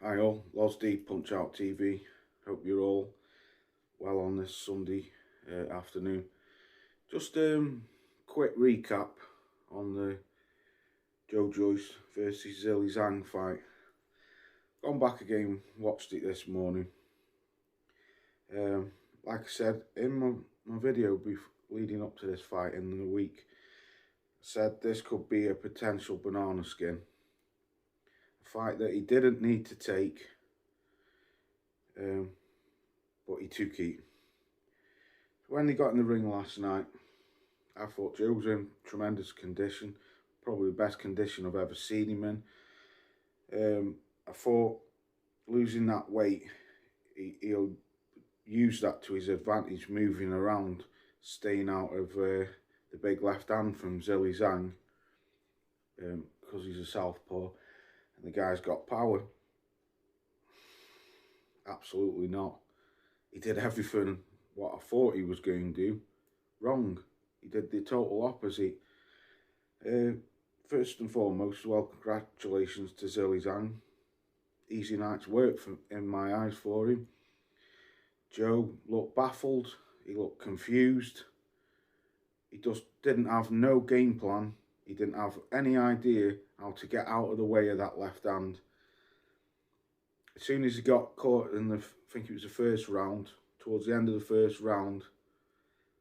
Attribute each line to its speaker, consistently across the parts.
Speaker 1: Hi all, Losdy, Punch Out TV. Hope you're all well on this Sunday afternoon. Just quick recap on the Joyce versus Zhilei Zhang fight. Gone back again, watched it this morning. Like I said in my video leading up to this fight in the week, I said this could be a potential banana skin. A fight that he didn't need to take. But he took it. When they got in the ring last night, I thought Joe was in tremendous condition, probably the best condition I've ever seen him in. I thought losing that weight, he'll use that to his advantage, moving around, staying out of the big left hand from Zhilei Zhang, because he's a southpaw, and the guy's got power. Absolutely not. He did everything what I thought he was going to do wrong. He did the total opposite. First and foremost, well, congratulations to Zhilei Zhang. Easy night's work in my eyes for him. Joe looked baffled. He looked confused. He just didn't have no game plan. He didn't have any idea how to get out of the way of that left hand. As soon as he got caught in I think it was the first round, towards the end of the first round,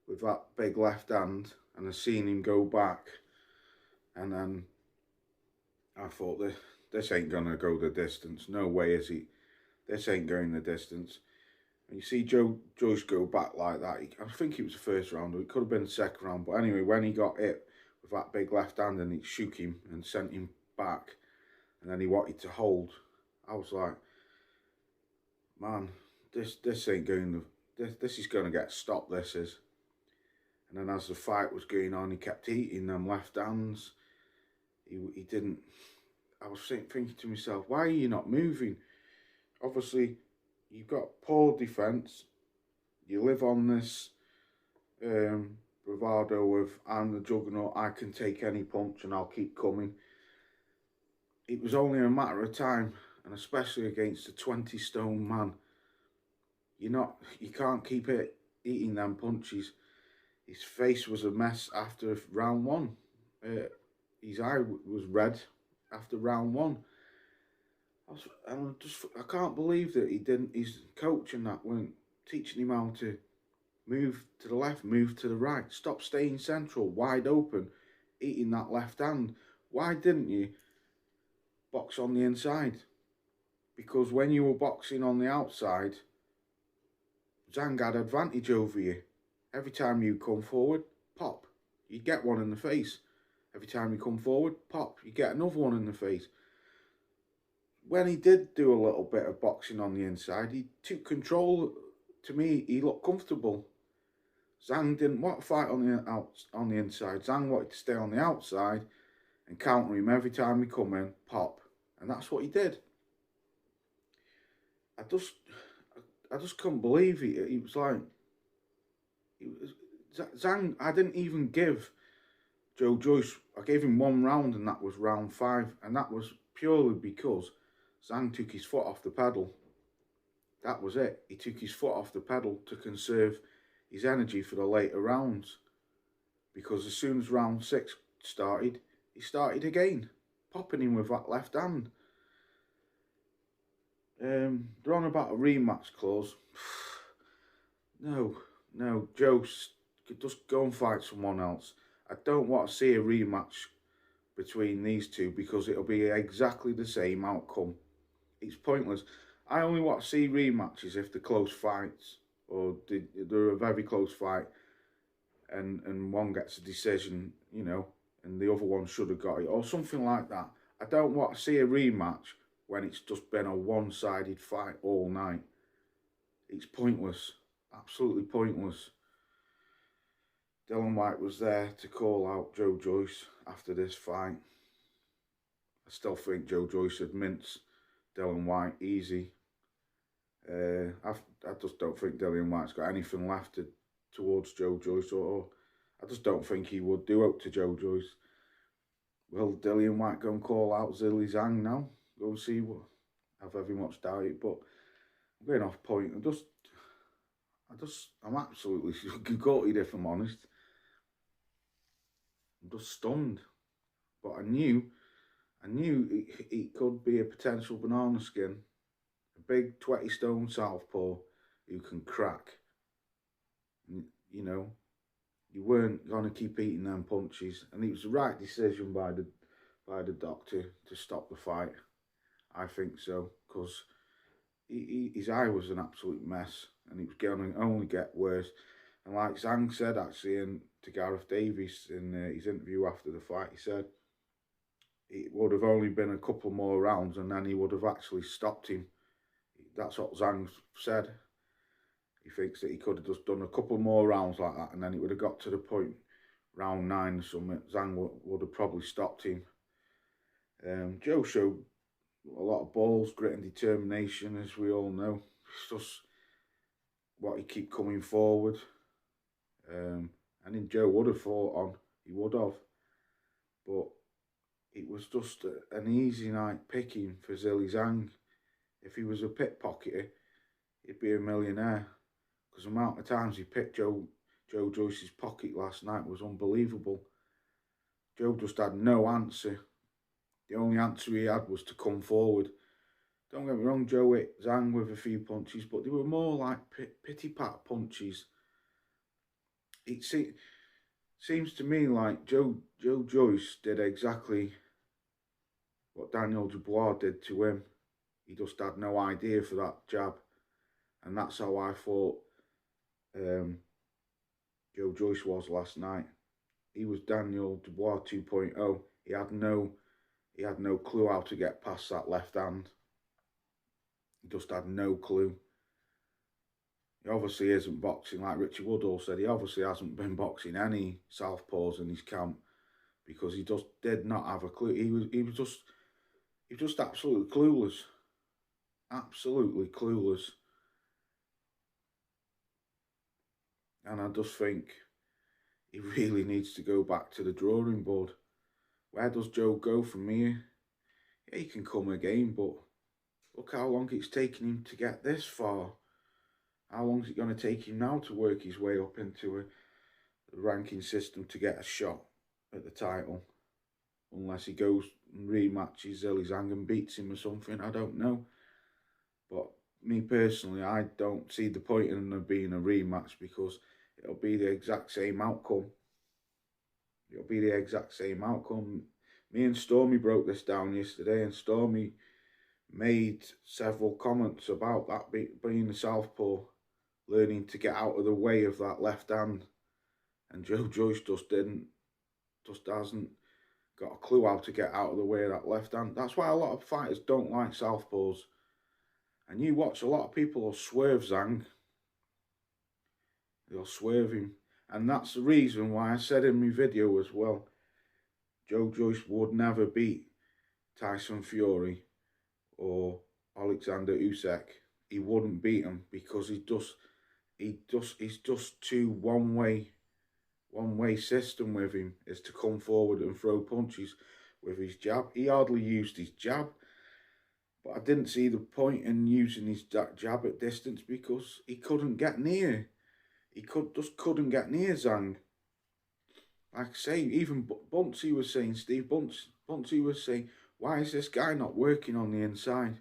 Speaker 1: with that big left hand, and I seen him go back, and then I thought, this ain't gonna go the distance. No way is he. This ain't going the distance. And you see Joyce go back like that. I think it was the first round, or it could have been the second round. But anyway, when he got hit with that big left hand and it shook him and sent him back, and then he wanted to hold, I was like, man, this ain't going to, this is going to get stopped, this is. And then as the fight was going on, he kept eating them left hands. He didn't, I was thinking to myself, why are you not moving? Obviously, you've got poor defence. You live on this bravado of, I'm the juggernaut, I can take any punch and I'll keep coming. It was only a matter of time, and especially against a 20-stone man. You can't keep eating them punches. His face was a mess after round one. His eye was red after round one. I can't believe that his coach and that weren't teaching him how to move to the left, move to the right, stop staying central, wide open, eating that left hand. Why didn't you box on the inside? Because when you were boxing on the outside, Zhang had advantage over you. Every time you come forward, pop, you get one in the face. Every time you come forward, pop, you get another one in the face. When he did do a little bit of boxing on the inside, he took control. To me, he looked comfortable. Zhang didn't want to fight on the inside. Zhang wanted to stay on the outside and counter him every time he come in, pop. And that's what he did. I just couldn't believe it. He was like, Zhang, I didn't even give Joyce, I gave him one round, and that was round 5. And that was purely because Zhang took his foot off the pedal. That was it. He took his foot off the pedal to conserve his energy for the later rounds. Because as soon as round 6 started, he started again, popping him with that left hand. They're on about a rematch clause. No, Joe, just go and fight someone else. I don't want to see a rematch between these two, because it'll be exactly the same outcome. It's pointless. I only want to see rematches if they're close fights, or they're a very close fight, and one gets a decision, and the other one should have got it, or something like that. I don't want to see a rematch when it's just been a one-sided fight all night. It's pointless. Absolutely pointless. Dillian Whyte was there to call out Joyce after this fight. I still think Joyce would mince Dillian Whyte easy. I just don't think Dillian Whyte's got anything left towards Joyce, or I just don't think he would do out to Joyce. Will Dillian Whyte go and call out Zhilei Zhang now? Go and see what. have very much doubt it. But I'm going off point. I'm absolutely gutted, if I'm honest. I'm just stunned. But I knew it could be a potential banana skin. A big 20-stone southpaw who can crack. You know, you weren't going to keep eating them punches. And it was the right decision by the doctor to stop the fight. I think so. Because his eye was an absolute mess. And it was going to only get worse. And like Zhang said, actually, to Gareth Davies in his interview after the fight, he said it would have only been a couple more rounds and then he would have actually stopped him. That's what Zhang said. He thinks that he could have just done a couple more rounds like that and then it would have got to the point, round 9 or something, Zhang would have probably stopped him. Joe showed a lot of balls, grit and determination, as we all know. It's just what he keep coming forward. And then Joe would have fought on. He would have. But it was just an easy night picking for Zhilei Zhang. If he was a pickpocketer, he'd be a millionaire. Because the amount of times he picked Joe Joyce's pocket last night was unbelievable. Joe just had no answer. The only answer he had was to come forward. Don't get me wrong, Joe hit Zhang with a few punches, but they were more like pity-pat punches. It seems to me like Joe Joyce did exactly what Daniel Dubois did to him. He just had no idea for that jab. And that's how I thought Joe Joyce was last night. He was Daniel Dubois 2.0. He had no clue how to get past that left hand. He just had no clue. He obviously isn't boxing, like Richard Woodall said. He obviously hasn't been boxing any southpaws in his camp because he just did not have a clue. He was just absolutely clueless. Absolutely clueless. And I just think he really needs to go back to the drawing board. Where does Joe go from here? Yeah, he can come again, but look how long it's taken him to get this far. How long is it going to take him now to work his way up into a ranking system to get a shot at the title? Unless he goes and rematches Zhilei Zhang and beats him or something, I don't know. But me personally, I don't see the point in there being a rematch because it'll be the exact same outcome. It'll be the exact same outcome. Me and Stormy broke this down yesterday, and Stormy made several comments about that being the southpaw, learning to get out of the way of that left hand. And Joe Joyce just hasn't got a clue how to get out of the way of that left hand. That's why a lot of fighters don't like southpaws. And you watch, a lot of people will swerve Zhang. They'll swerve him. And that's the reason why I said in my video as well, Joe Joyce would never beat Tyson Fury or Alexander Usyk. He wouldn't beat him because he's just too one-way system with him, is to come forward and throw punches with his jab. He hardly used his jab. But I didn't see the point in using his jab at distance because he couldn't get near. He couldn't get near Zhang. Like I say, even Buncey was saying, Steve Buncey was saying, why is this guy not working on the inside?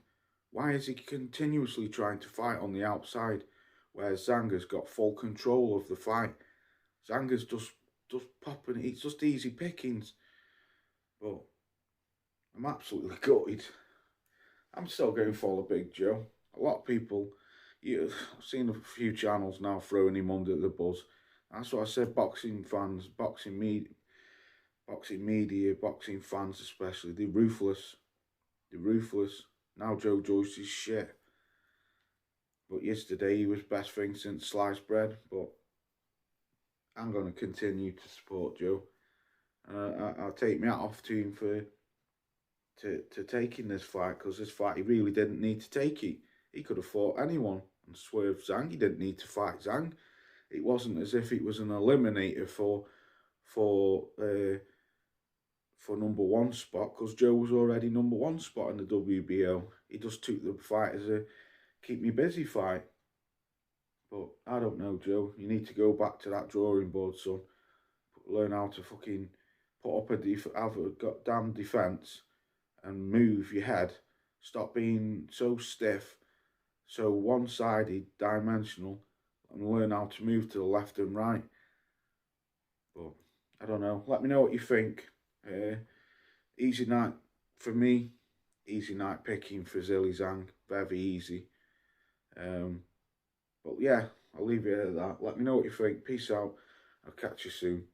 Speaker 1: Why is he continuously trying to fight on the outside? Whereas Zhang has got full control of the fight. Zhang is just popping, it's just easy pickings. But I'm absolutely gutted. I'm still going for the Big Joe. A lot of people, I've seen a few channels now throwing him under the bus. That's what I said, boxing fans, boxing media, boxing fans especially, they're ruthless. They're ruthless. Now Joe Joyce is shit. But yesterday he was best thing since sliced bread. But I'm going to continue to support Joe. I'll take my hat off to him for taking this fight, because this fight he really didn't need to take it. He could have fought anyone and swerved Zhang. He didn't need to fight Zhang. It wasn't as if it was an eliminator for for #1 spot, because Joe was already #1 spot in the WBO. He just took the fight as a keep me busy fight. But I don't know, Joe. You need to go back to that drawing board, son. Learn how to fucking put up have a goddamn defence and move your head. Stop being so stiff, so one-sided, dimensional, and learn how to move to the left and right. But I don't know. Let me know what you think. Easy night for me. Easy night picking for Zhilei Zhang. Very easy. But yeah, I'll leave it at that. Let me know what you think. Peace out. I'll catch you soon.